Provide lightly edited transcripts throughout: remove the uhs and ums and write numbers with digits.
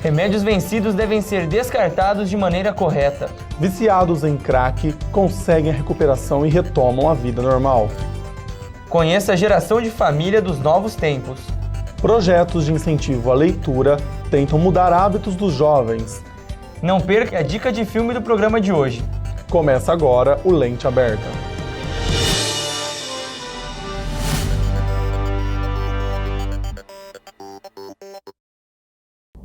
Remédios vencidos devem ser descartados de maneira correta. Viciados em crack conseguem a recuperação e retomam a vida normal. Conheça a geração de família dos novos tempos. Projetos de incentivo à leitura tentam mudar hábitos dos jovens. Não perca a dica de filme do programa de hoje. Começa agora o Lente Aberta.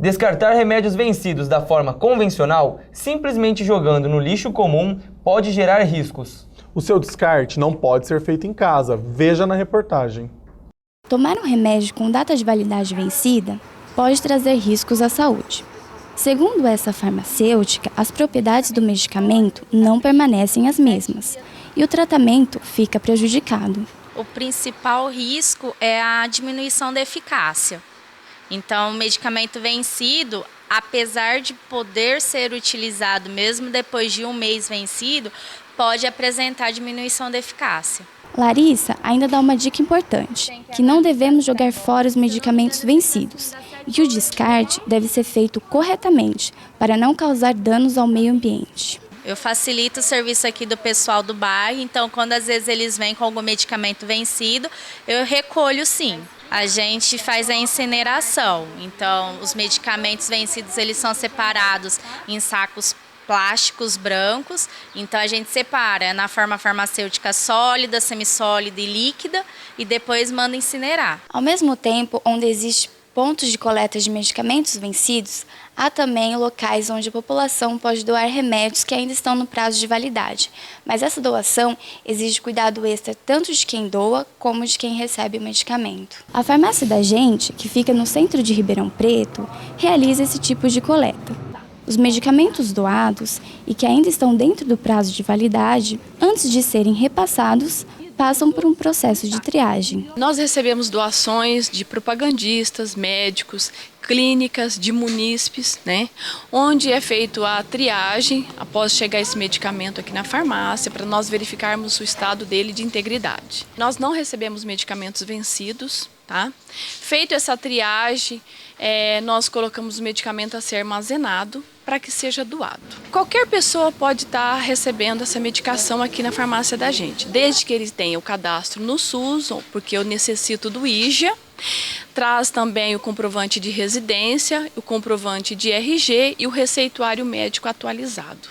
Descartar remédios vencidos da forma convencional, simplesmente jogando no lixo comum, pode gerar riscos. O seu descarte não pode ser feito em casa. Veja na reportagem. Tomar um remédio com data de validade vencida pode trazer riscos à saúde. Segundo essa farmacêutica, as propriedades do medicamento não permanecem as mesmas e o tratamento fica prejudicado. O principal risco é a diminuição da eficácia. Então, o medicamento vencido, apesar de poder ser utilizado mesmo depois de um mês vencido, pode apresentar diminuição da eficácia. Larissa ainda dá uma dica importante, que não devemos jogar fora os medicamentos vencidos e que o descarte deve ser feito corretamente para não causar danos ao meio ambiente. Eu facilito o serviço aqui do pessoal do bairro, então quando às vezes eles vêm com algum medicamento vencido, eu recolho sim. A gente faz a incineração, então os medicamentos vencidos eles são separados em sacos plásticos brancos, então a gente separa na forma farmacêutica sólida, semissólida e líquida e depois manda incinerar. Ao mesmo tempo, onde existem pontos de coleta de medicamentos vencidos, há também locais onde a população pode doar remédios que ainda estão no prazo de validade, mas essa doação exige cuidado extra tanto de quem doa como de quem recebe o medicamento. A Farmácia da Gente, que fica no centro de Ribeirão Preto, realiza esse tipo de coleta. Os medicamentos doados e que ainda estão dentro do prazo de validade, antes de serem repassados, passam por um processo de triagem. Nós recebemos doações de propagandistas, médicos, clínicas, de munícipes, onde é feito a triagem após chegar esse medicamento aqui na farmácia, para nós verificarmos o estado dele de integridade. Nós não recebemos medicamentos vencidos, tá? Feito essa triagem, nós colocamos o medicamento a ser armazenado para que seja doado. Qualquer pessoa pode estar recebendo essa medicação aqui na farmácia da gente, desde que ele tenha o cadastro no SUS, porque eu necessito do IJA, traz também o comprovante de residência, o comprovante de RG e o receituário médico atualizado,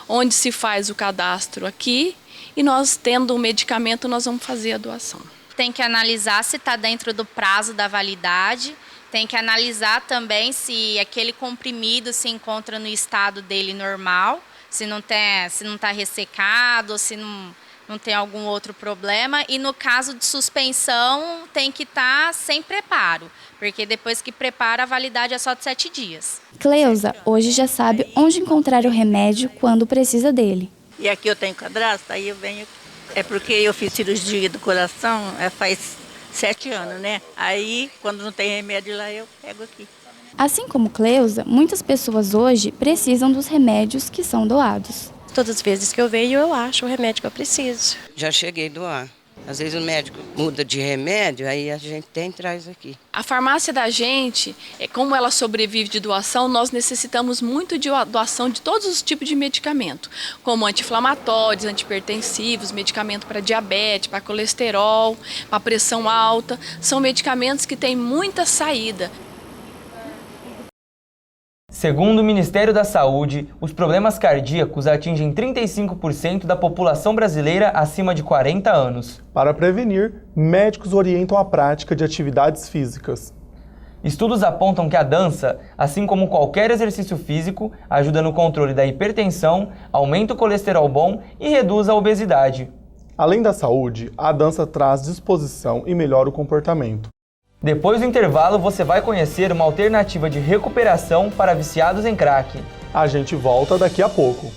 onde se faz o cadastro aqui e nós, tendo o medicamento, nós vamos fazer a doação. Tem que analisar se está dentro do prazo da validade, tem que analisar também se aquele comprimido se encontra no estado dele normal, se não está ressecado, se não tem algum outro problema. E no caso de suspensão, tem que estar sem preparo, porque depois que prepara, a validade é só de 7 dias. Cleusa hoje já sabe onde encontrar o remédio quando precisa dele. E aqui eu tenho cadastro, aí eu venho. É porque eu fiz cirurgia do coração faz 7 anos, Aí, quando não tem remédio lá, eu pego aqui. Assim como Cleusa, muitas pessoas hoje precisam dos remédios que são doados. Todas as vezes que eu venho, eu acho o remédio que eu preciso. Já cheguei a doar. Às vezes o médico muda de remédio, aí a gente traz aqui. A farmácia da gente, como ela sobrevive de doação, nós necessitamos muito de doação de todos os tipos de medicamento, como anti-inflamatórios, antihipertensivos, medicamento para diabetes, para colesterol, para pressão alta. São medicamentos que têm muita saída. Segundo o Ministério da Saúde, os problemas cardíacos atingem 35% da população brasileira acima de 40 anos. Para prevenir, médicos orientam a prática de atividades físicas. Estudos apontam que a dança, assim como qualquer exercício físico, ajuda no controle da hipertensão, aumenta o colesterol bom e reduz a obesidade. Além da saúde, a dança traz disposição e melhora o comportamento. Depois do intervalo, você vai conhecer uma alternativa de recuperação para viciados em crack. A gente volta daqui a pouco.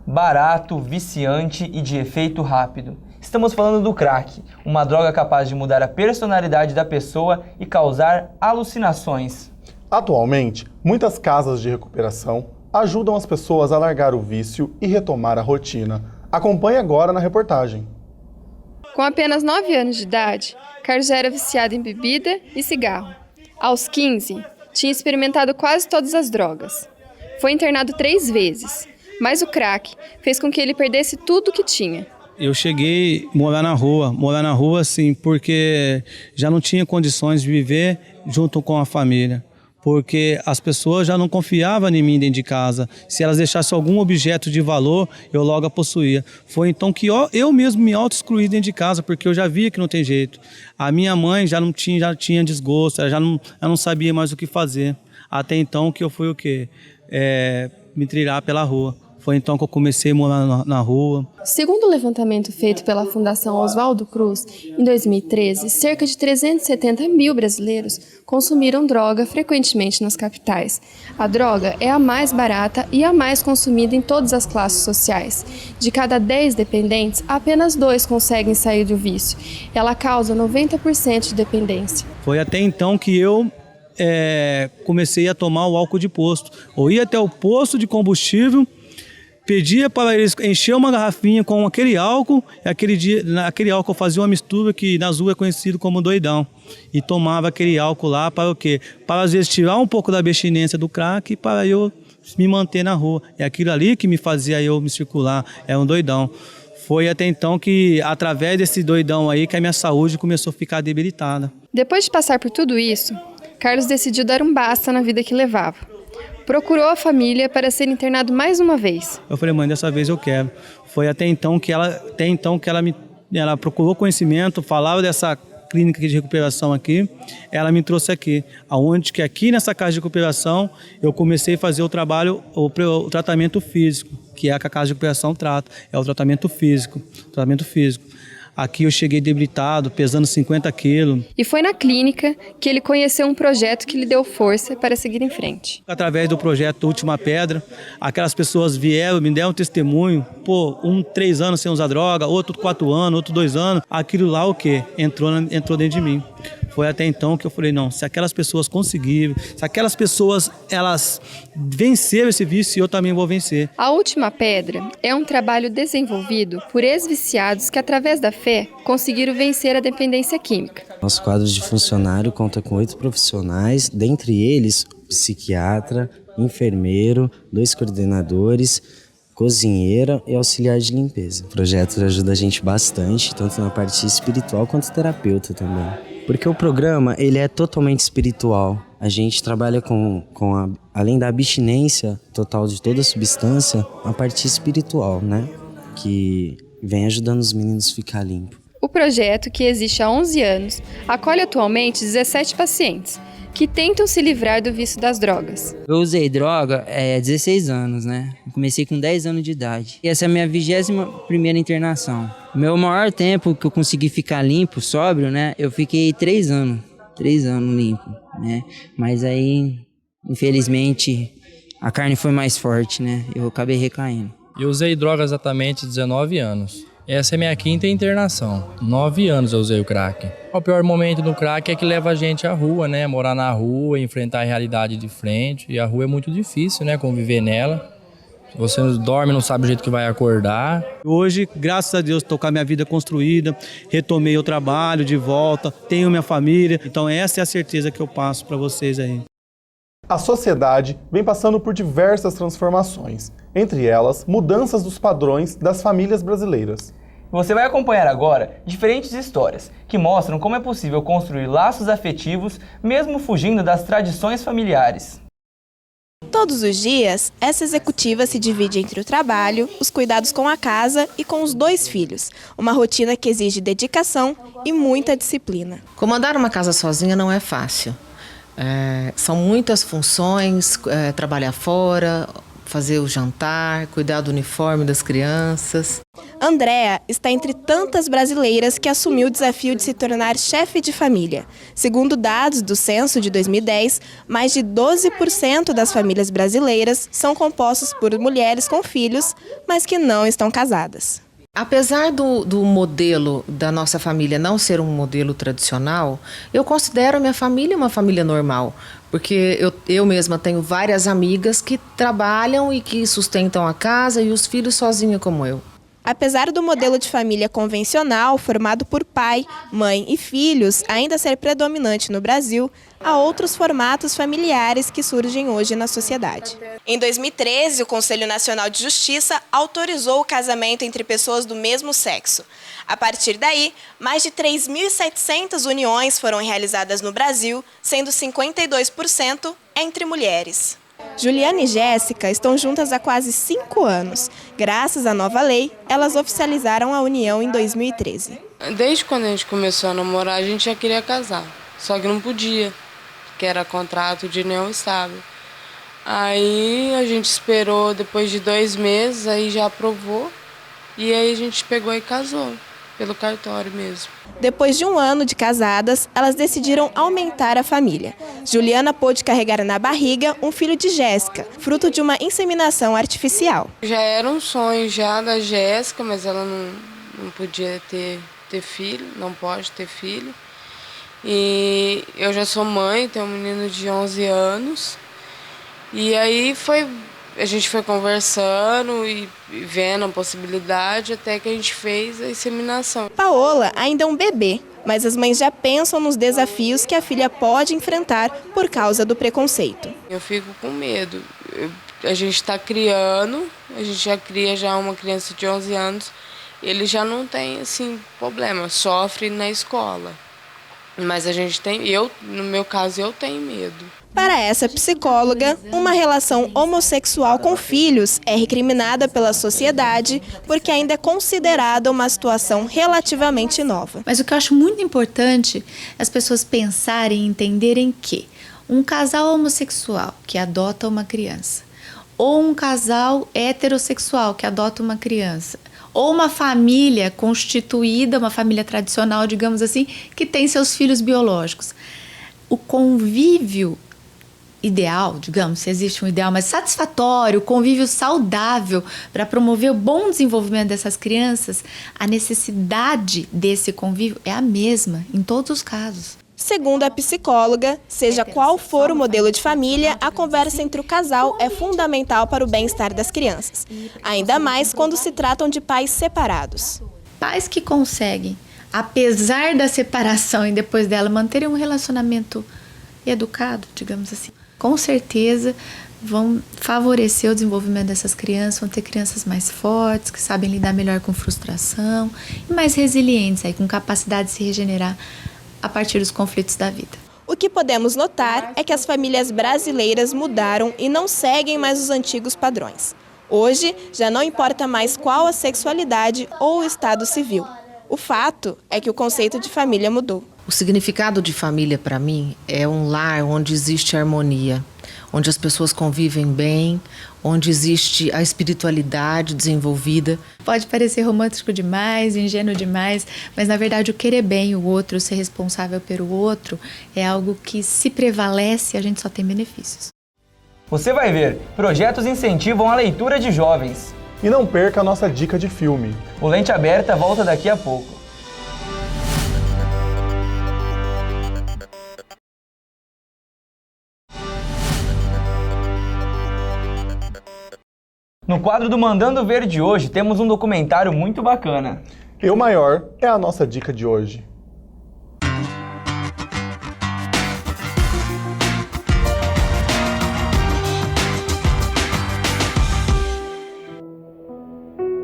Barato, viciante e de efeito rápido. Estamos falando do crack, uma droga capaz de mudar a personalidade da pessoa e causar alucinações. Atualmente, muitas casas de recuperação ajudam as pessoas a largar o vício e retomar a rotina. Acompanhe agora na reportagem. Com apenas 9 anos de idade, Carlos já era viciado em bebida e cigarro. Aos 15, tinha experimentado quase todas as drogas. Foi internado 3 vezes, mas o crack fez com que ele perdesse tudo que tinha. Eu cheguei a morar na rua assim, porque já não tinha condições de viver junto com a família. Porque as pessoas já não confiavam em mim dentro de casa. Se elas deixassem algum objeto de valor, eu logo a possuía. Foi então que eu mesmo me auto-excluí dentro de casa, porque eu já via que não tem jeito. A minha mãe já tinha desgosto, ela não sabia mais o que fazer. Até então que eu fui o quê? Me trilhar pela rua. Foi então que eu comecei a morar na rua. Segundo o levantamento feito pela Fundação Oswaldo Cruz, em 2013, cerca de 370 mil brasileiros consumiram droga frequentemente nas capitais. A droga é a mais barata e a mais consumida em todas as classes sociais. De cada 10 dependentes, apenas 2 conseguem sair do vício. Ela causa 90% de dependência. Foi até então que eu comecei a tomar o álcool de posto. Eu ia até o posto de combustível, pedia para eles encher uma garrafinha com aquele álcool, aquele álcool fazia uma mistura que nas ruas é conhecido como doidão. E tomava aquele álcool lá para o quê? Para às vezes tirar um pouco da abstinência do crack e para eu me manter na rua. É aquilo ali que me fazia eu me circular, é um doidão. Foi até então que, através desse doidão aí, que a minha saúde começou a ficar debilitada. Depois de passar por tudo isso, Carlos decidiu dar um basta na vida que levava. Procurou a família para ser internado mais uma vez. Eu falei, mãe, dessa vez eu quero. Foi até então que ela procurou conhecimento, falava dessa clínica de recuperação aqui, ela me trouxe aqui, aonde que aqui nessa casa de recuperação eu comecei a fazer o tratamento físico, que é a que a casa de recuperação trata, é o tratamento físico. Aqui eu cheguei debilitado, pesando 50 quilos. E foi na clínica que ele conheceu um projeto que lhe deu força para seguir em frente. Através do projeto Última Pedra, aquelas pessoas vieram, me deram um testemunho, 3 anos sem usar droga, outro 4 anos, outro 2 anos. Aquilo lá o quê? Entrou dentro de mim. Foi até então que eu falei, não, se aquelas pessoas conseguirem, se aquelas pessoas elas venceram esse vício, eu também vou vencer. A Última Pedra é um trabalho desenvolvido por ex-viciados que, através da fé, conseguiram vencer a dependência química. Nosso quadro de funcionário conta com 8 profissionais, dentre eles psiquiatra, enfermeiro, 2 coordenadores, cozinheira e auxiliar de limpeza. O projeto ajuda a gente bastante, tanto na parte espiritual quanto terapeuta também. Porque o programa ele é totalmente espiritual. A gente trabalha além da abstinência total de toda substância, a parte espiritual, né? Que vem ajudando os meninos a ficar limpos. O projeto, que existe há 11 anos, acolhe atualmente 17 pacientes que tentam se livrar do vício das drogas. Eu usei droga há 16 anos, né? Eu comecei com 10 anos de idade. E essa é a minha 21ª internação. Meu maior tempo que eu consegui ficar limpo, sóbrio, né? Eu fiquei 3 anos. 3 anos limpo, né? Mas aí, infelizmente, a carne foi mais forte, né? Eu acabei recaindo. Eu usei droga exatamente 19 anos. Essa é minha 5ª internação. 9 anos eu usei o crack. O pior momento do crack é que leva a gente à rua, né? Morar na rua, enfrentar a realidade de frente. E a rua é muito difícil, né? Conviver nela. Você dorme, não sabe o jeito que vai acordar. Hoje, graças a Deus, estou com a minha vida construída, retomei o trabalho de volta, tenho minha família. Então essa é a certeza que eu passo para vocês aí. A sociedade vem passando por diversas transformações, entre elas, mudanças dos padrões das famílias brasileiras. Você vai acompanhar agora diferentes histórias que mostram como é possível construir laços afetivos mesmo fugindo das tradições familiares. Todos os dias, essa executiva se divide entre o trabalho, os cuidados com a casa e com os 2 filhos. Uma rotina que exige dedicação e muita disciplina. Comandar uma casa sozinha não é fácil. São muitas funções, trabalhar fora, fazer o jantar, cuidar do uniforme das crianças. Andréa está entre tantas brasileiras que assumiu o desafio de se tornar chefe de família. Segundo dados do censo de 2010, mais de 12% das famílias brasileiras são compostas por mulheres com filhos, mas que não estão casadas. Apesar do modelo da nossa família não ser um modelo tradicional, eu considero a minha família uma família normal, porque eu mesma tenho várias amigas que trabalham e que sustentam a casa e os filhos sozinha como eu. A Apesar do modelo de família convencional, formado por pai, mãe e filhos, ainda ser predominante no Brasil, há outros formatos familiares que surgem hoje na sociedade. Em 2013, o Conselho Nacional de Justiça autorizou o casamento entre pessoas do mesmo sexo. A partir daí, mais de 3.700 uniões foram realizadas no Brasil, sendo 52% entre mulheres. Juliana e Jéssica estão juntas há quase 5 anos. Graças à nova lei, elas oficializaram a união em 2013. Desde quando a gente começou a namorar, a gente já queria casar, só que não podia, porque era contrato de união estável. Aí a gente esperou depois de 2 meses, aí já aprovou, e aí a gente pegou e casou, pelo cartório mesmo. Depois de 1 ano de casadas, elas decidiram aumentar a família. Juliana pôde carregar na barriga um filho de Jéssica, fruto de uma inseminação artificial. Já era um sonho já da Jéssica, mas ela não podia ter filho, não pode ter filho. E eu já sou mãe, tenho um menino de 11 anos. E aí a gente foi conversando e vendo a possibilidade até que a gente fez a inseminação. Paola ainda é um bebê, mas as mães já pensam nos desafios que a filha pode enfrentar por causa do preconceito. Eu fico com medo. A gente está criando, a gente já cria uma criança de 11 anos, ele já não tem assim problema, sofre na escola. Mas a gente tem, no meu caso, eu tenho medo. Para essa psicóloga, uma relação homossexual com filhos é recriminada pela sociedade porque ainda é considerada uma situação relativamente nova. Mas o que eu acho muito importante é as pessoas pensarem e entenderem que um casal homossexual que adota uma criança, ou um casal heterossexual que adota uma criança, ou uma família constituída, uma família tradicional, digamos assim, que tem seus filhos biológicos. O convívio ideal, digamos, se existe um ideal, mas satisfatório, convívio saudável para promover o bom desenvolvimento dessas crianças, a necessidade desse convívio é a mesma em todos os casos. Segundo a psicóloga, seja qual for o modelo de família, a conversa entre o casal é fundamental para o bem-estar das crianças, ainda mais quando se tratam de pais separados. Pais que conseguem, apesar da separação e depois dela, manterem um relacionamento educado, digamos assim, com certeza vão favorecer o desenvolvimento dessas crianças, vão ter crianças mais fortes, que sabem lidar melhor com frustração e mais resilientes, aí, com capacidade de se regenerar a partir dos conflitos da vida. O que podemos notar é que as famílias brasileiras mudaram e não seguem mais os antigos padrões. Hoje, já não importa mais qual a sexualidade ou o estado civil. O fato é que o conceito de família mudou. O significado de família, para mim, é um lar onde existe harmonia, onde as pessoas convivem bem, onde existe a espiritualidade desenvolvida. Pode parecer romântico demais, ingênuo demais, mas na verdade o querer bem o outro, ser responsável pelo outro, é algo que, se prevalece, a gente só tem benefícios. Você vai ver, projetos incentivam a leitura de jovens. E não perca a nossa dica de filme. O Lente Aberta volta daqui a pouco. No quadro do Mandando Ver de hoje, temos um documentário muito bacana. Eu Maior é a nossa dica de hoje.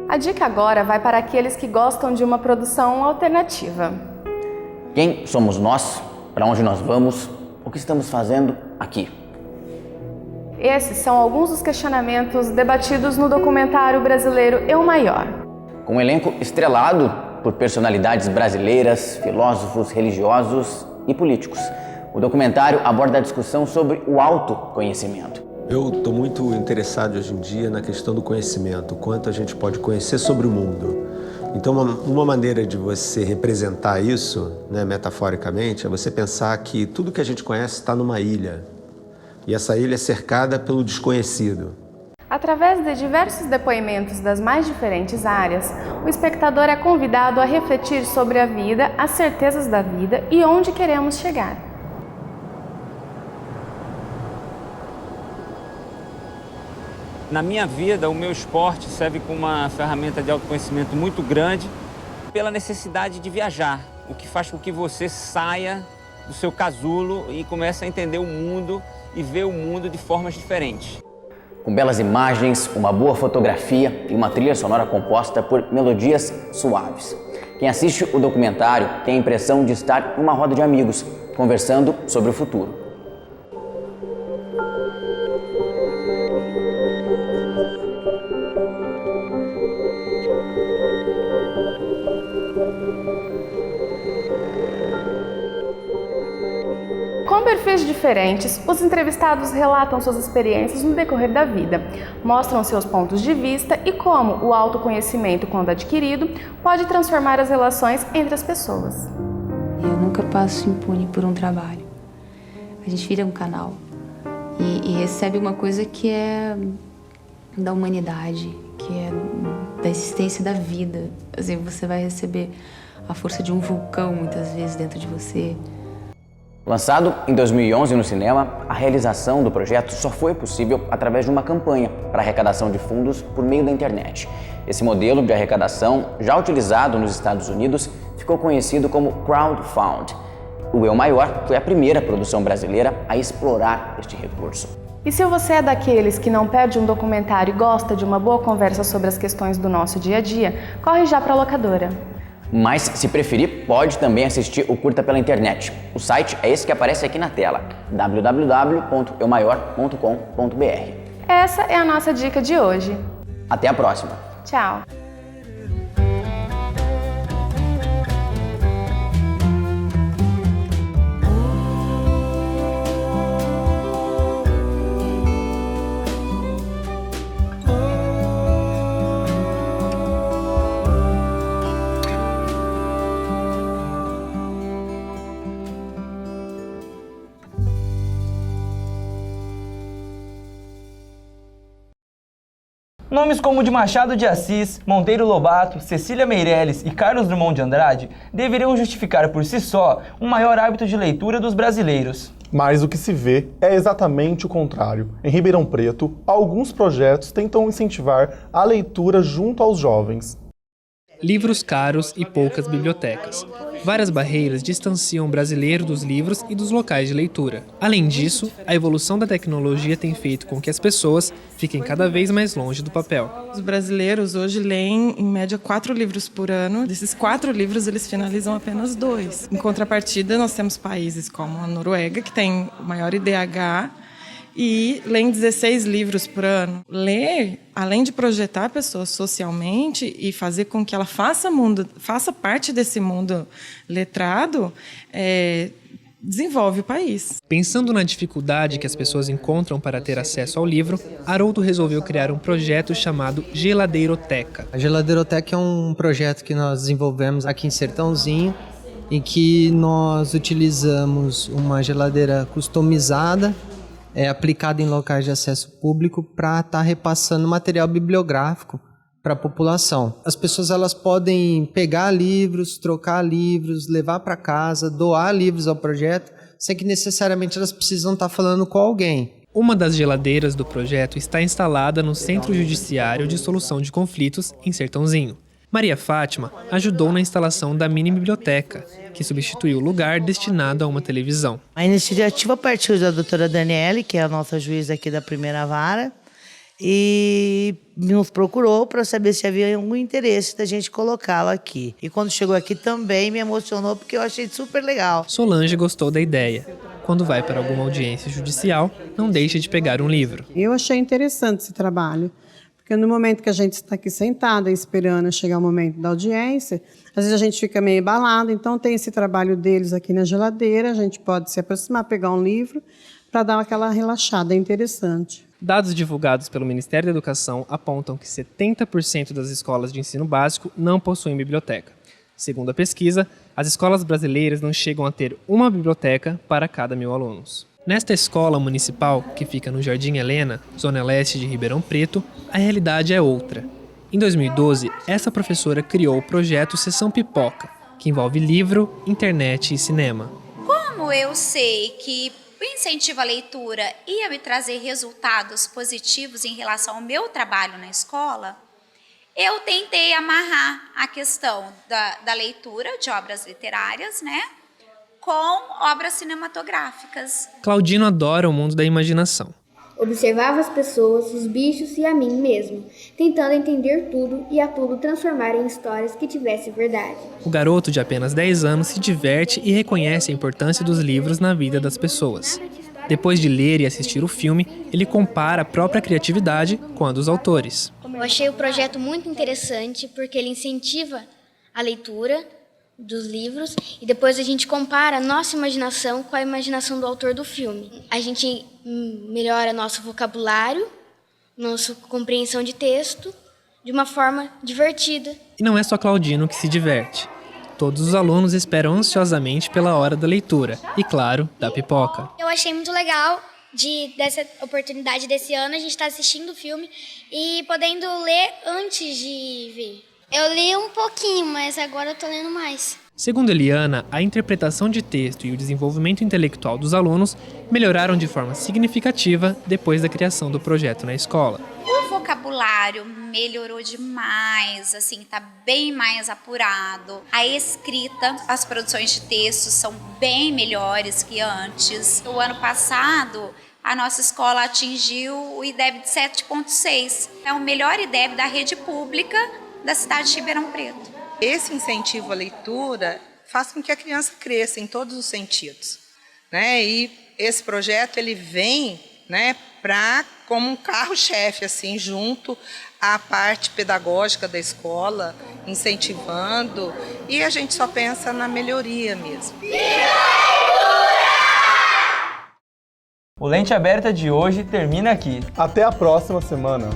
A dica agora vai para aqueles que gostam de uma produção alternativa. Quem somos nós? Para onde nós vamos? O que estamos fazendo aqui? Esses são alguns dos questionamentos debatidos no documentário brasileiro Eu Maior. Com um elenco estrelado por personalidades brasileiras, filósofos, religiosos e políticos, o documentário aborda a discussão sobre o autoconhecimento. Eu estou muito interessado hoje em dia na questão do conhecimento, o quanto a gente pode conhecer sobre o mundo. Então, uma maneira de você representar isso, né, metaforicamente, é você pensar que tudo que a gente conhece está numa ilha. E essa ilha é cercada pelo desconhecido. Através de diversos depoimentos das mais diferentes áreas, o espectador é convidado a refletir sobre a vida, as certezas da vida e onde queremos chegar. Na minha vida, o meu esporte serve como uma ferramenta de autoconhecimento muito grande pela necessidade de viajar, o que faz com que você saia do seu casulo e comece a entender o mundo e ver o mundo de formas diferentes. Com belas imagens, uma boa fotografia e uma trilha sonora composta por melodias suaves. Quem assiste o documentário tem a impressão de estar numa roda de amigos, conversando sobre o futuro. Com perfis diferentes, os entrevistados relatam suas experiências no decorrer da vida, mostram seus pontos de vista e como o autoconhecimento, quando adquirido, pode transformar as relações entre as pessoas. Eu nunca passo impune por um trabalho. A gente vira um canal e recebe uma coisa que é da humanidade, que é da existência da vida. Assim, você vai receber a força de um vulcão, muitas vezes, dentro de você. Lançado em 2011 no cinema, a realização do projeto só foi possível através de uma campanha para arrecadação de fundos por meio da internet. Esse modelo de arrecadação, já utilizado nos Estados Unidos, ficou conhecido como crowdfund. O Eu Maior foi a primeira produção brasileira a explorar este recurso. E se você é daqueles que não perde um documentário e gosta de uma boa conversa sobre as questões do nosso dia a dia, corre já para a locadora. Mas, se preferir, pode também assistir o curta pela internet. O site é esse que aparece aqui na tela, www.eumaior.com.br. Essa é a nossa dica de hoje. Até a próxima. Tchau. Nomes como de Machado de Assis, Monteiro Lobato, Cecília Meirelles e Carlos Drummond de Andrade deveriam justificar por si só um maior hábito de leitura dos brasileiros. Mas o que se vê é exatamente o contrário. Em Ribeirão Preto, alguns projetos tentam incentivar a leitura junto aos jovens. Livros caros e poucas bibliotecas. Várias barreiras distanciam o brasileiro dos livros e dos locais de leitura. Além disso, a evolução da tecnologia tem feito com que as pessoas fiquem cada vez mais longe do papel. Os brasileiros hoje leem, em média, 4 livros por ano. Desses 4 livros, eles finalizam apenas 2. Em contrapartida, nós temos países como a Noruega, que tem o maior IDH, e leem 16 livros por ano. Ler, além de projetar a pessoa socialmente e fazer com que ela faça parte desse mundo letrado, desenvolve o país. Pensando na dificuldade que as pessoas encontram para ter acesso ao livro, Haroldo resolveu criar um projeto chamado Geladeiroteca. A Geladeiroteca é um projeto que nós desenvolvemos aqui em Sertãozinho, em que nós utilizamos uma geladeira customizada, aplicada em locais de acesso público para estar repassando material bibliográfico para a população. As pessoas elas podem pegar livros, trocar livros, levar para casa, doar livros ao projeto, sem que necessariamente elas precisam estar falando com alguém. Uma das geladeiras do projeto está instalada no Centro Judiciário de Solução de Conflitos, em Sertãozinho. Maria Fátima ajudou na instalação da mini biblioteca, que substituiu o lugar destinado a uma televisão. A iniciativa partiu da doutora Daniele, que é a nossa juíza aqui da primeira vara, e nos procurou para saber se havia algum interesse da gente colocá-la aqui. E quando chegou aqui também me emocionou, porque eu achei super legal. Solange gostou da ideia. Quando vai para alguma audiência judicial, não deixa de pegar um livro. Eu achei interessante esse trabalho. Porque no momento que a gente está aqui sentada, esperando chegar o momento da audiência, às vezes a gente fica meio embalado, então tem esse trabalho deles aqui na geladeira, a gente pode se aproximar, pegar um livro, para dar aquela relaxada, é interessante. Dados divulgados pelo Ministério da Educação apontam que 70% das escolas de ensino básico não possuem biblioteca. Segundo a pesquisa, as escolas brasileiras não chegam a ter uma biblioteca para cada 1.000 alunos. Nesta escola municipal, que fica no Jardim Helena, zona leste de Ribeirão Preto, a realidade é outra. Em 2012, essa professora criou o projeto Sessão Pipoca, que envolve livro, internet e cinema. Como eu sei que o incentivo à leitura ia me trazer resultados positivos em relação ao meu trabalho na escola, eu tentei amarrar a questão da leitura de obras literárias, né, com obras cinematográficas. Claudino adora o mundo da imaginação. Observava as pessoas, os bichos e a mim mesmo, tentando entender tudo e a tudo transformar em histórias que tivessem verdade. O garoto de apenas 10 anos se diverte e reconhece a importância dos livros na vida das pessoas. Depois de ler e assistir o filme, ele compara a própria criatividade com a dos autores. Eu achei o projeto muito interessante porque ele incentiva a leitura dos livros e depois a gente compara a nossa imaginação com a imaginação do autor do filme. A gente melhora nosso vocabulário, nossa compreensão de texto de uma forma divertida. E não é só Claudino que se diverte. Todos os alunos esperam ansiosamente pela hora da leitura e, claro, da pipoca. Eu achei muito legal dessa oportunidade desse ano a gente estar assistindo o filme e podendo ler antes de ver. Eu li um pouquinho, mas agora eu tô lendo mais. Segundo Eliana, a interpretação de texto e o desenvolvimento intelectual dos alunos melhoraram de forma significativa depois da criação do projeto na escola. O vocabulário melhorou demais, assim, tá bem mais apurado. A escrita, as produções de texto são bem melhores que antes. No ano passado, a nossa escola atingiu o IDEB de 7,6. É o melhor IDEB da rede pública da cidade de Ribeirão Preto. Esse incentivo à leitura faz com que a criança cresça em todos os sentidos, né? E esse projeto ele vem, né, como um carro-chefe, assim, junto à parte pedagógica da escola, incentivando, e a gente só pensa na melhoria mesmo. O Lente Aberta de hoje termina aqui. Até a próxima semana.